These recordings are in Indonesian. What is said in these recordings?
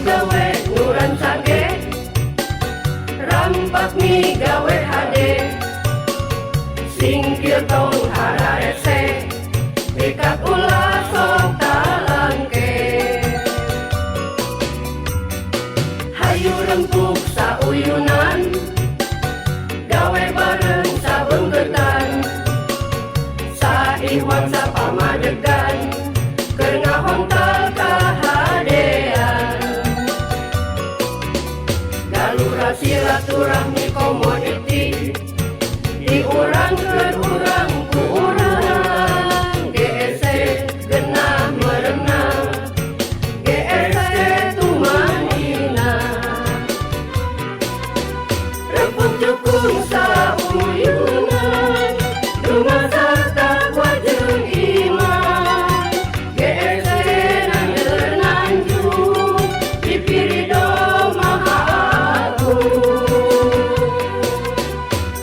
gawe nuran sage, rampak mi gawe hade, singkir tong hararese, pikat ulah sok talangke. Hayu rempuk sauyunan, gawe bareng sabengketan, saihwang sapamadegan, keur ngahontal kahadean. Galura silaturahmi komoditi, diurang keur urang ku urang, GSC genah merenah, GSC tumanina. Rempuk jukung sauyunan, rumah sarta wajeng iman, GSC nangeur nanjung, dipirido maha agung.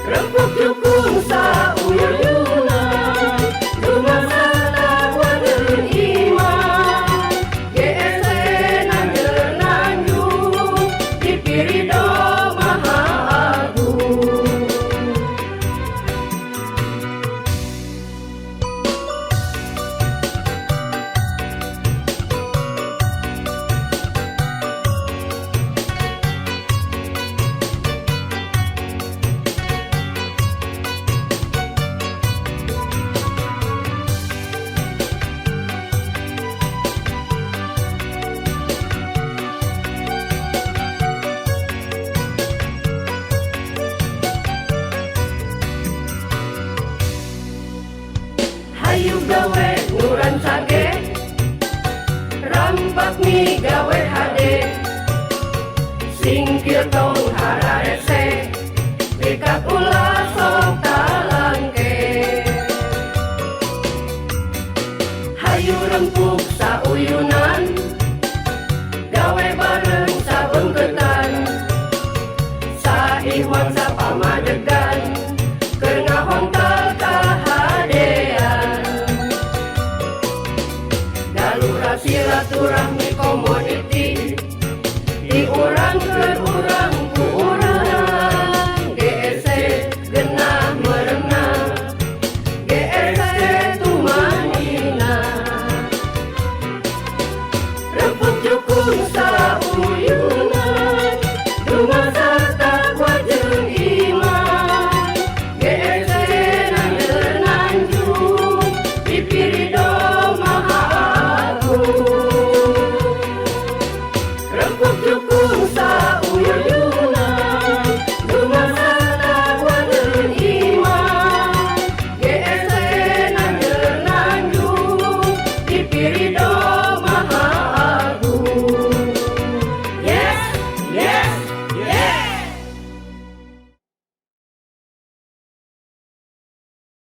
Rempuk jukung sauyunan, rumah sarta wajeng iman, GSC nangeur nanjung, dipirido maha agung. Hayu gawe nuran sage, rampak mi gawe hade, singkir tong hararese, pikat ulah sok talangke. Hayu rempuk sauyunan, gawe bareng sabengketan, saihwang sapamadegan, keur ngahontal kahadean. Galura silaturahmi komoditi, diurang keur urang